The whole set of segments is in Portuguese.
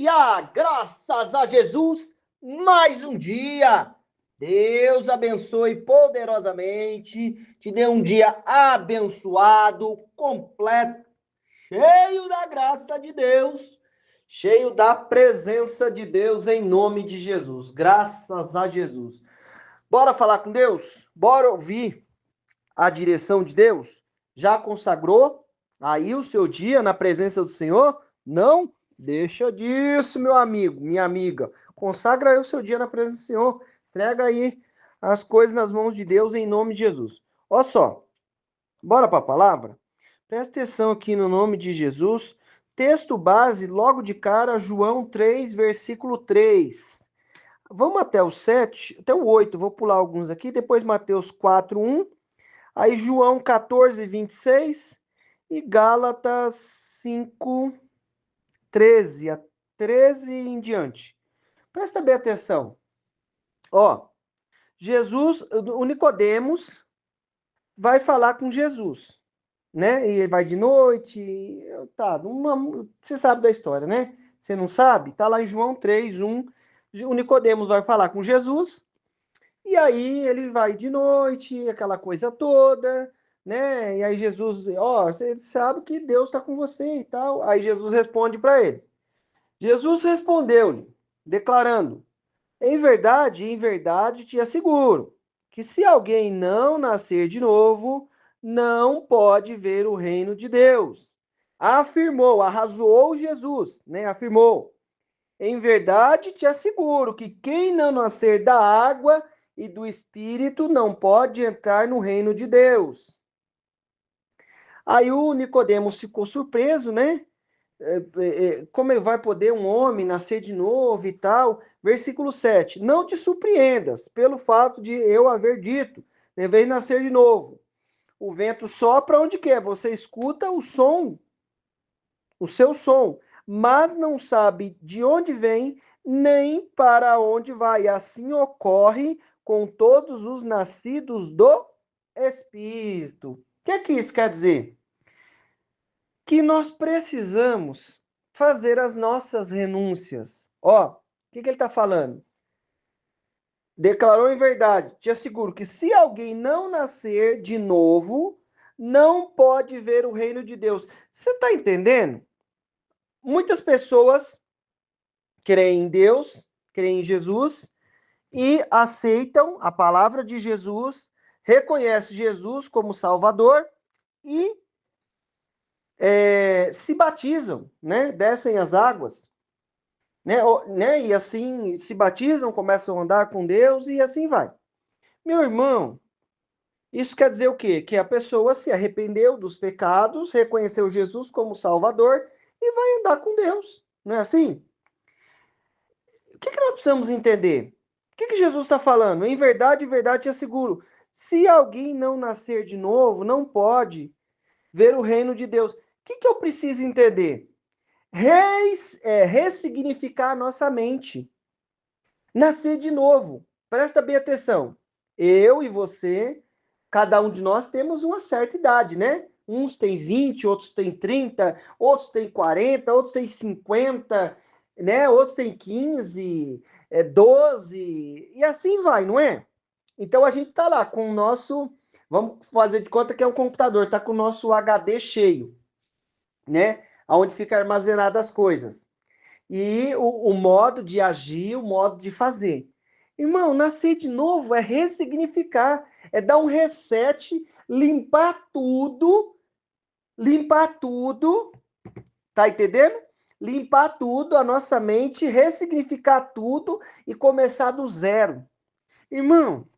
Aleluia! Graças a Jesus, mais um dia. Deus abençoe poderosamente, te dê um dia abençoado, completo, cheio da graça de Deus, cheio da presença de Deus em nome de Jesus. Graças a Jesus. Bora falar com Deus? Bora ouvir a direção de Deus? Já consagrou aí o seu dia na presença do Senhor? Não? Deixa disso, meu amigo, minha amiga. Consagra aí o seu dia na presença do Senhor. Entrega aí as coisas nas mãos de Deus em nome de Jesus. Olha só, bora para a palavra? Presta atenção aqui no nome de Jesus. Texto base, logo de cara, João 3, versículo 3. Vamos até o 7, até o 8, vou pular alguns aqui, depois Mateus 4, 1. Aí João 14, 26 e Gálatas 5, 13, a 13 em diante. Presta bem atenção. Ó, Jesus, o Nicodemos vai falar com Jesus, né? E ele vai de noite, você sabe da história, né? Você não sabe? Tá lá em João 3, 1. O Nicodemos vai falar com Jesus. E aí ele vai de noite, aquela coisa toda, né? E aí Jesus, ó, você sabe que Deus está com você e tal. Aí Jesus responde para ele. Jesus respondeu-lhe, declarando: em verdade te asseguro, que se alguém não nascer de novo, não pode ver o reino de Deus. Afirmou, arrazoou Jesus, né? Afirmou. Em verdade te asseguro que quem não nascer da água e do Espírito não pode entrar no reino de Deus. Aí o Nicodemos ficou surpreso, né? Como vai poder um homem nascer de novo e tal? Versículo 7. Não te surpreendas pelo fato de eu haver dito, deveis nascer de novo. O vento sopra onde quer, você escuta o som, o seu som, mas não sabe de onde vem nem para onde vai. Assim ocorre com todos os nascidos do Espírito. O que isso quer dizer? Que nós precisamos fazer as nossas renúncias. Ó, o que ele está falando? Declarou em verdade, te asseguro que se alguém não nascer de novo, não pode ver o reino de Deus. Você está entendendo? Muitas pessoas creem em Deus, creem em Jesus e aceitam a palavra de Jesus, reconhecem Jesus como Salvador e se batizam, né? Descem as águas, né? E assim se batizam, começam a andar com Deus e assim vai. Meu irmão, isso quer dizer o quê? Que a pessoa se arrependeu dos pecados, reconheceu Jesus como Salvador e vai andar com Deus. Não é assim? O que nós precisamos entender? O que Jesus está falando? Em verdade te asseguro, se alguém não nascer de novo, não pode ver o reino de Deus. O que eu preciso entender? Ressignificar a nossa mente. Nascer de novo. Presta bem atenção. Eu e você, cada um de nós temos uma certa idade, né? Uns têm 20, outros têm 30, outros têm 40, outros têm 50, né? Outros têm 15, 12, e assim vai, não é? Então a gente tá lá com o nosso, vamos fazer de conta que é um computador, tá com o nosso HD cheio, né? Onde fica armazenado as coisas. E o modo de agir, o modo de fazer. Irmão, nascer de novo é ressignificar, é dar um reset, limpar tudo, tá entendendo? Limpar tudo, a nossa mente, ressignificar tudo e começar do zero. Irmão,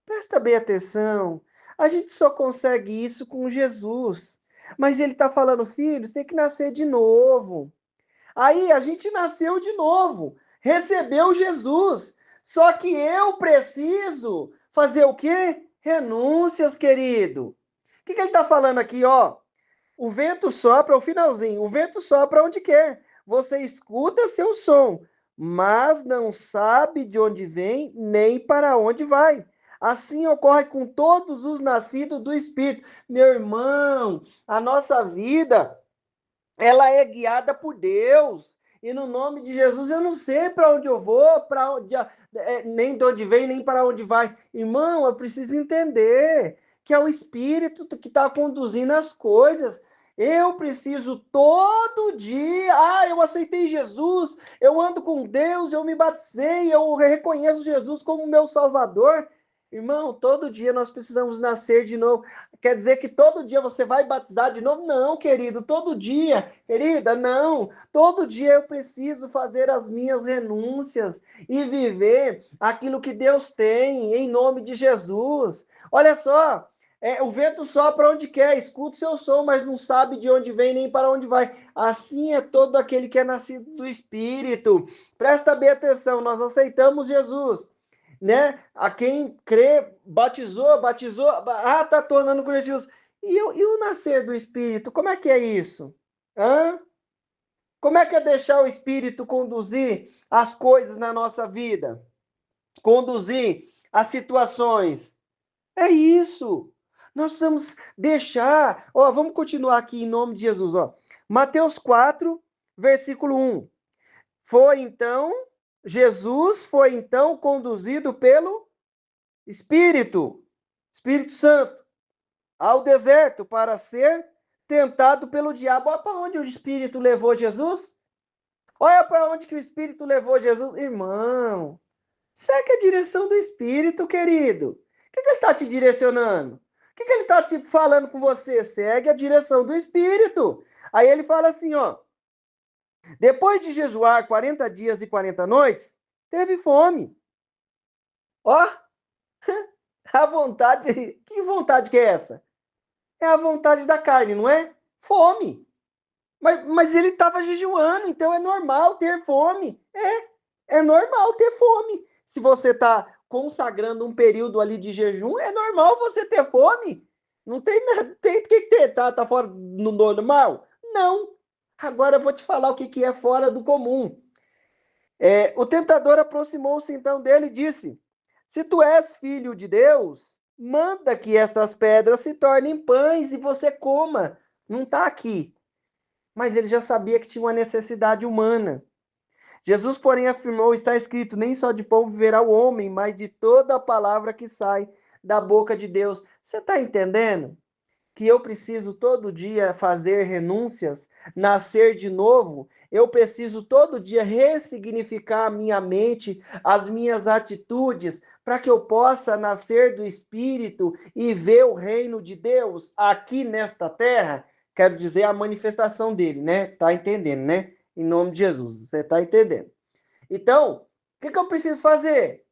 presta bem atenção. A gente só consegue isso com Jesus. Mas ele está falando, filhos, tem que nascer de novo. Aí a gente nasceu de novo, recebeu Jesus. Só que eu preciso fazer o quê? Renúncias, querido. O que ele está falando aqui, ó? O vento sopra, o finalzinho, o vento sopra onde quer. Você escuta seu som, mas não sabe de onde vem nem para onde vai. Assim ocorre com todos os nascidos do Espírito. Meu irmão, a nossa vida ela é guiada por Deus. E no nome de Jesus eu não sei para onde eu vou, para onde, nem de onde vem, nem para onde vai. Irmão, eu preciso entender que é o Espírito que está conduzindo as coisas. Eu preciso todo dia. Eu aceitei Jesus, eu ando com Deus, eu me batizei, eu reconheço Jesus como meu Salvador. Irmão, todo dia nós precisamos nascer de novo. Quer dizer que todo dia você vai batizar de novo? Não, querido, todo dia, querida, não. Todo dia eu preciso fazer as minhas renúncias e viver aquilo que Deus tem, em nome de Jesus. Olha só, o vento sopra onde quer, escuta o seu som, mas não sabe de onde vem nem para onde vai. Assim é todo aquele que é nascido do Espírito. Presta bem atenção, nós aceitamos Jesus, né? A quem crê, batizou, tá tornando com Jesus. E o nascer do Espírito, como é que é isso? Hã? Como é que é deixar o Espírito conduzir as coisas na nossa vida? Conduzir as situações? É isso. Nós precisamos deixar. Ó, vamos continuar aqui em nome de Jesus. Ó. Mateus 4, versículo 1. Jesus foi então conduzido pelo Espírito Santo, ao deserto para ser tentado pelo diabo. Olha para onde o Espírito levou Jesus. Olha para onde que o Espírito levou Jesus. Irmão, segue a direção do Espírito, querido. O que ele está te direcionando? O que ele está te falando com você? Segue a direção do Espírito. Aí ele fala assim, ó. Depois de jejuar 40 dias e 40 noites, teve fome. Ó, a vontade... Que vontade que é essa? É a vontade da carne, não é? Fome. Mas ele estava jejuando, então é normal ter fome. É normal ter fome. Se você está consagrando um período ali de jejum, é normal você ter fome. Não tem nada, tem que ter, tá fora do normal? Não. Agora eu vou te falar o que é fora do comum. O tentador aproximou-se então dele e disse: Se tu és filho de Deus, manda que estas pedras se tornem pães e você coma. Não está aqui. Mas ele já sabia que tinha uma necessidade humana. Jesus, porém, afirmou: Está escrito, nem só de pão viverá o homem, mas de toda a palavra que sai da boca de Deus. Você está entendendo? Que eu preciso todo dia fazer renúncias, nascer de novo, eu preciso todo dia ressignificar a minha mente, as minhas atitudes, para que eu possa nascer do Espírito e ver o reino de Deus aqui nesta terra. Quero dizer, a manifestação dele, né? Tá entendendo, né? Em nome de Jesus, você tá entendendo. Então, o que eu preciso fazer?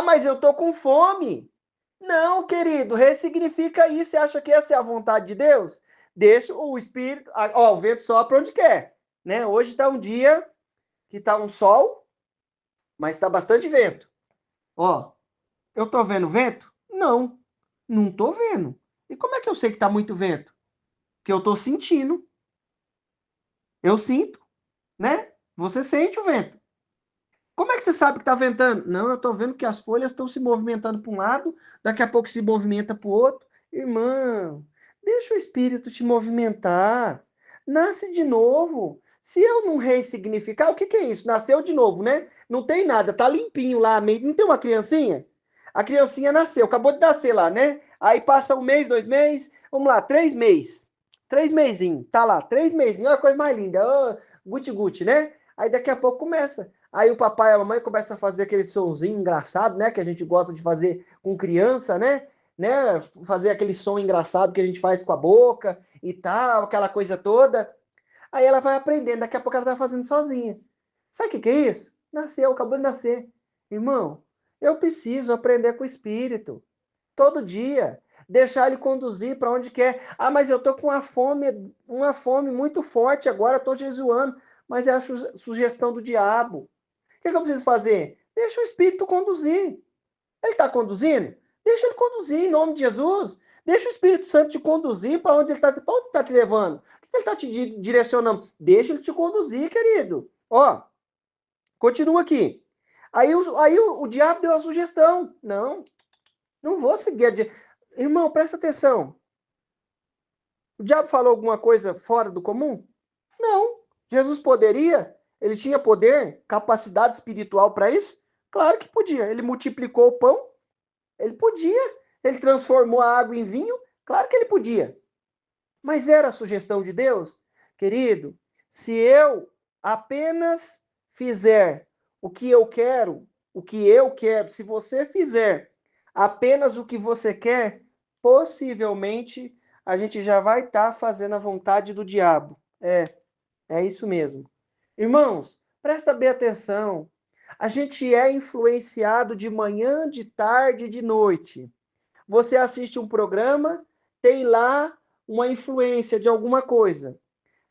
Mas eu tô com fome. Não, querido, ressignifica isso. Você acha que essa é a vontade de Deus? Deixa o Espírito. O vento sopra onde quer. Né? Hoje está um dia que está um sol, mas está bastante vento. Eu estou vendo vento? Não, não estou vendo. E como é que eu sei que está muito vento? Que eu estou sentindo. Eu sinto, né? Você sente o vento. Como é que você sabe que está ventando? Não, eu estou vendo que as folhas estão se movimentando para um lado, daqui a pouco se movimenta para o outro. Irmão, deixa o espírito te movimentar. Nasce de novo. Se eu não ressignificar, o que é isso? Nasceu de novo, né? Não tem nada, tá limpinho lá. Não tem uma criancinha? A criancinha nasceu, acabou de nascer lá, né? Aí passa um mês, 2 meses, vamos lá, 3 meses. 3 mesinhos, tá lá, 3 mesinhos, olha a coisa mais linda, oh, guti-guti, né? Aí daqui a pouco começa. Aí o papai e a mamãe começam a fazer aquele sonzinho engraçado, né? Que a gente gosta de fazer com criança, né? Fazer aquele som engraçado que a gente faz com a boca e tal, aquela coisa toda. Aí ela vai aprendendo, daqui a pouco ela tá fazendo sozinha. Sabe o que é isso? Nasceu, acabou de nascer. Irmão, eu preciso aprender com o Espírito. Todo dia. Deixar ele conduzir para onde quer. Mas eu tô com uma fome muito forte agora, tô jejuando. Mas é a sugestão do diabo. O que eu preciso fazer? Deixa o Espírito conduzir. Ele está conduzindo? Deixa ele conduzir em nome de Jesus. Deixa o Espírito Santo te conduzir para onde ele está te levando. O que ele está te direcionando? Deixa ele te conduzir, querido. Continua aqui. Aí o diabo deu a sugestão. Não vou seguir. Irmão, presta atenção. O diabo falou alguma coisa fora do comum? Não. Jesus poderia? Ele tinha poder, capacidade espiritual para isso? Claro que podia. Ele multiplicou o pão? Ele podia. Ele transformou a água em vinho? Claro que ele podia. Mas era a sugestão de Deus? Querido, se eu apenas fizer o que eu quero, se você fizer apenas o que você quer, possivelmente a gente já vai estar fazendo a vontade do diabo. É isso mesmo. Irmãos, presta bem atenção. A gente é influenciado de manhã, de tarde, de noite. Você assiste um programa, tem lá uma influência de alguma coisa.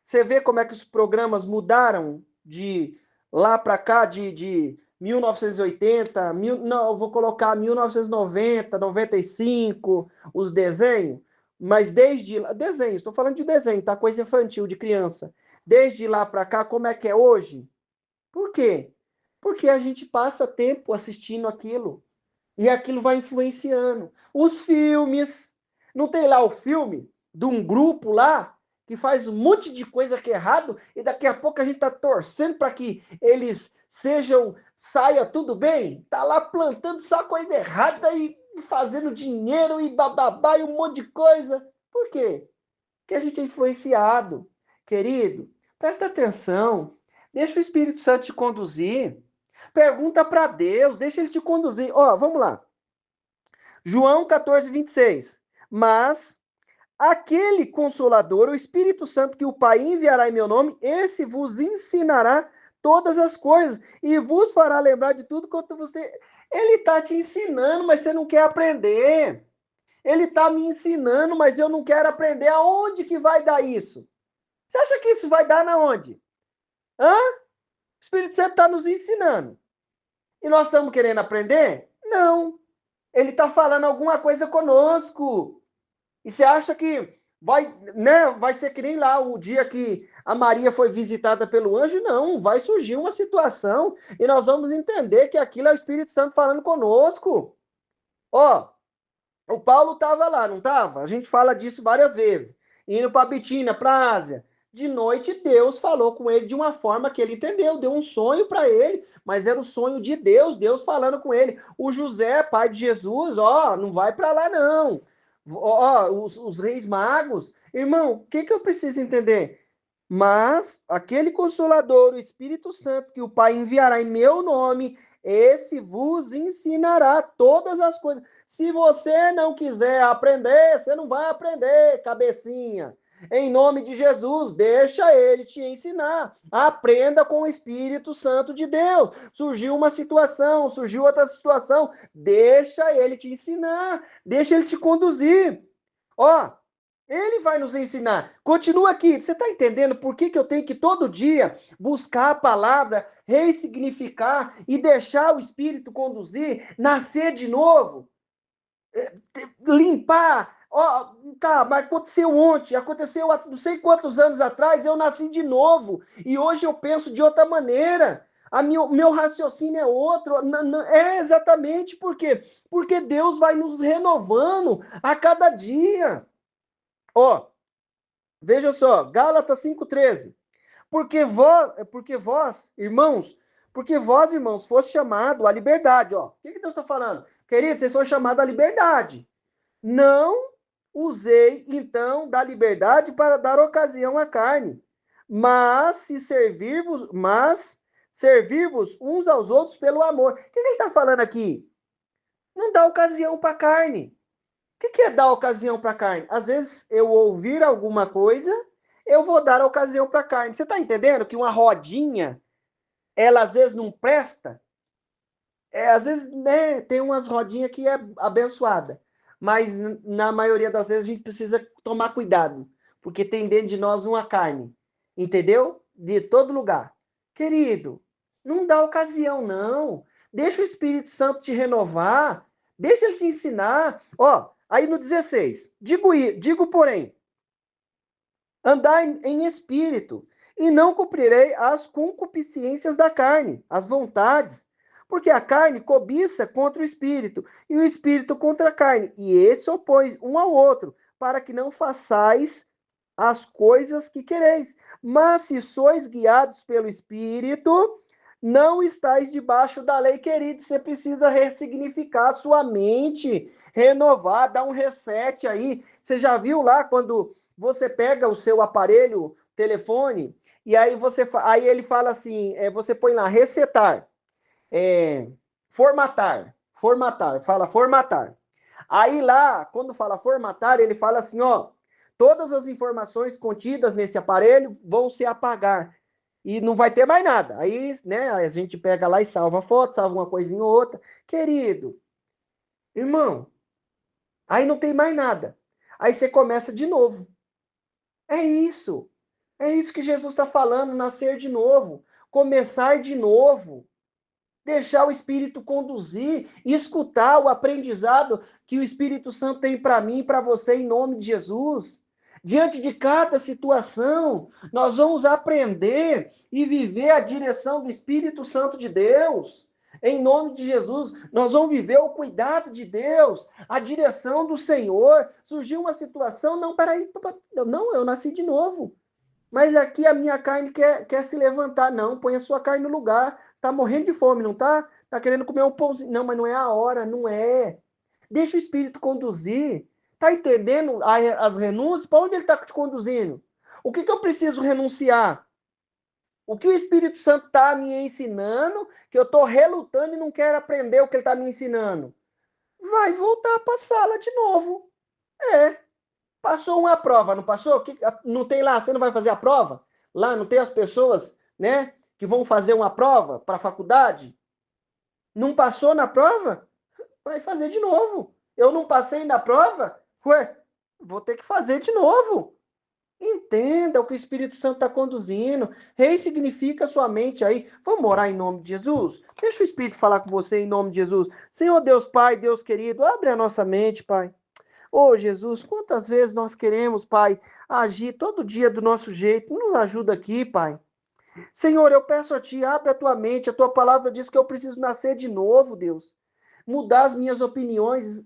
Você vê como é que os programas mudaram de lá para cá, de 1980, não, eu vou colocar 1990, 95, os desenhos, mas desde lá, desenho, estou falando de desenho, tá? Coisa infantil, de criança. Desde lá para cá, como é que é hoje? Por quê? Porque a gente passa tempo assistindo aquilo. E aquilo vai influenciando. Os filmes. Não tem lá o filme de um grupo lá que faz um monte de coisa que é errado e daqui a pouco a gente está torcendo para que eles saia tudo bem. Tá lá plantando só coisa errada e fazendo dinheiro e bababá e um monte de coisa. Por quê? Porque a gente é influenciado. Querido, presta atenção. Deixa o Espírito Santo te conduzir. Pergunta para Deus, deixa ele te conduzir. Ó, vamos lá. João 14, 26. Mas aquele Consolador, o Espírito Santo que o Pai enviará em meu nome, esse vos ensinará todas as coisas e vos fará lembrar de tudo quanto você... Ele está te ensinando, mas você não quer aprender. Ele está me ensinando, mas eu não quero aprender. Aonde que vai dar isso? Você acha que isso vai dar na onde? Hã? O Espírito Santo está nos ensinando. E nós estamos querendo aprender? Não. Ele está falando alguma coisa conosco. E você acha que vai ser que nem lá o dia que a Maria foi visitada pelo anjo? Não, vai surgir uma situação e nós vamos entender que aquilo é o Espírito Santo falando conosco. Ó, o Paulo estava lá, não estava? A gente fala disso várias vezes. Indo para Bitínia, para a Ásia. De noite, Deus falou com ele de uma forma que ele entendeu, deu um sonho para ele, mas era o sonho de Deus, Deus falando com ele. O José, pai de Jesus, ó, não vai para lá não. Ó, os reis magos. Irmão, o que eu preciso entender? Mas aquele Consolador, o Espírito Santo, que o Pai enviará em meu nome, esse vos ensinará todas as coisas. Se você não quiser aprender, você não vai aprender, cabecinha. Em nome de Jesus, deixa ele te ensinar. Aprenda com o Espírito Santo de Deus. Surgiu uma situação, surgiu outra situação, deixa ele te ensinar, deixa ele te conduzir. Ó, ele vai nos ensinar. Continua aqui. Você está entendendo por que eu tenho que todo dia buscar a palavra, ressignificar e deixar o Espírito conduzir, nascer de novo, limpar? Ó, tá, mas aconteceu ontem, aconteceu há não sei quantos anos atrás, eu nasci de novo e hoje eu penso de outra maneira. Meu raciocínio é outro. É exatamente por quê? Porque Deus vai nos renovando a cada dia. Ó, veja só, Gálatas 5,13. Porque vós, irmãos, foste chamado à liberdade. Ó. O que Deus está falando? Queridos, vocês foram chamados à liberdade. Não usei, então, da liberdade para dar ocasião à carne, mas servir-vos uns aos outros pelo amor. O que ele está falando aqui? Não dá ocasião para a carne. O que é dar ocasião para a carne? Às vezes eu ouvir alguma coisa, eu vou dar ocasião para a carne. Você está entendendo que uma rodinha, ela às vezes não presta? Às vezes, né, tem umas rodinhas que é abençoada, mas na maioria das vezes a gente precisa tomar cuidado, porque tem dentro de nós uma carne, entendeu? De todo lugar. Querido, não dá ocasião, não. Deixa o Espírito Santo te renovar, deixa ele te ensinar. Ó, aí no 16, digo porém, andai em espírito, e não cumprirei as concupiscências da carne, as vontades, porque a carne cobiça contra o espírito, e o espírito contra a carne, e esse opõe um ao outro, para que não façais as coisas que quereis. Mas se sois guiados pelo Espírito, não estáis debaixo da lei, querido. Você precisa ressignificar a sua mente, renovar, dar um reset aí. Você já viu lá quando você pega o seu aparelho, telefone, e aí aí ele fala assim, você põe lá, resetar, formatar, fala formatar. Aí lá, quando fala formatar, ele fala assim, ó, todas as informações contidas nesse aparelho vão se apagar e não vai ter mais nada. Aí, né, a gente pega lá e salva a foto, salva uma coisinha ou outra. Querido, irmão, aí não tem mais nada. Aí você começa de novo. É isso. É isso que Jesus está falando, nascer de novo, começar de novo. Deixar o Espírito conduzir, escutar o aprendizado que o Espírito Santo tem para mim e para você, em nome de Jesus. Diante de cada situação, nós vamos aprender e viver a direção do Espírito Santo de Deus. Em nome de Jesus, nós vamos viver o cuidado de Deus, a direção do Senhor. Surgiu uma situação, não, peraí, não, eu nasci de novo. Mas aqui a minha carne quer se levantar. Não, põe a sua carne no lugar. Você está morrendo de fome, não está? Está querendo comer um pãozinho. Não, mas não é a hora, não é. Deixa o Espírito conduzir. Está entendendo as renúncias? Para onde ele está te conduzindo? O que eu preciso renunciar? O que o Espírito Santo está me ensinando, que eu estou relutando e não quero aprender o que ele está me ensinando? Vai voltar para a sala de novo. É. Passou uma prova, não passou? Não tem lá, você não vai fazer a prova? Lá não tem as pessoas, né, que vão fazer uma prova para a faculdade? Não passou na prova? Vai fazer de novo. Eu não passei na prova? Ué, vou ter que fazer de novo. Entenda o que o Espírito Santo está conduzindo. Ressignifica a sua mente aí. Vamos orar em nome de Jesus? Deixa o Espírito falar com você em nome de Jesus. Senhor Deus Pai, Deus querido, abre a nossa mente, Pai. Oh, Jesus, quantas vezes nós queremos, Pai, agir todo dia do nosso jeito. Nos ajuda aqui, Pai. Senhor, eu peço a Ti, abre a Tua mente. A Tua palavra diz que eu preciso nascer de novo, Deus. Mudar as minhas opiniões,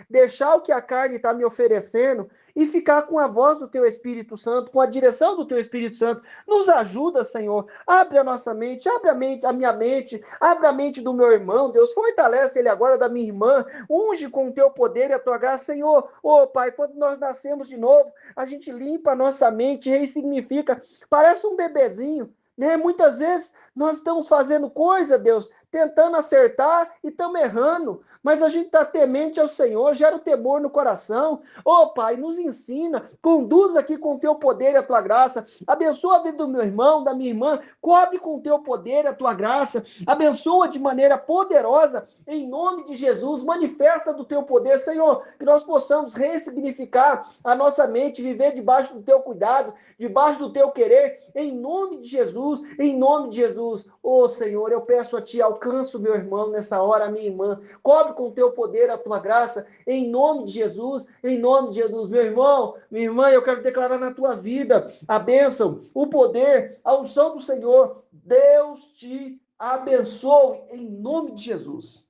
deixar o que a carne está me oferecendo e ficar com a voz do Teu Espírito Santo, com a direção do Teu Espírito Santo. Nos ajuda, Senhor. Abre a nossa mente, a minha mente, abre a mente do meu irmão, Deus. Fortalece ele agora, da minha irmã. Unge com o Teu poder e a Tua graça, Senhor. Oh, Pai, quando nós nascemos de novo, a gente limpa a nossa mente, ressignifica. Parece um bebezinho. Né? Muitas vezes nós estamos fazendo coisa, Deus, tentando acertar e estamos errando, mas a gente está temente ao Senhor, gera o temor no coração. Ô Pai, nos ensina, conduz aqui com o Teu poder e a Tua graça, abençoa a vida do meu irmão, da minha irmã, cobre com o Teu poder e a Tua graça, abençoa de maneira poderosa, em nome de Jesus, manifesta do Teu poder, Senhor, que nós possamos ressignificar a nossa mente, viver debaixo do Teu cuidado, debaixo do Teu querer, em nome de Jesus, em nome de Jesus. Ô Senhor, eu peço a Ti, alcança o meu irmão nessa hora, a minha irmã, cobre com o Teu poder, a Tua graça, em nome de Jesus, em nome de Jesus. Meu irmão, minha irmã, eu quero declarar na tua vida a bênção, o poder, a unção do Senhor. Deus te abençoe, em nome de Jesus.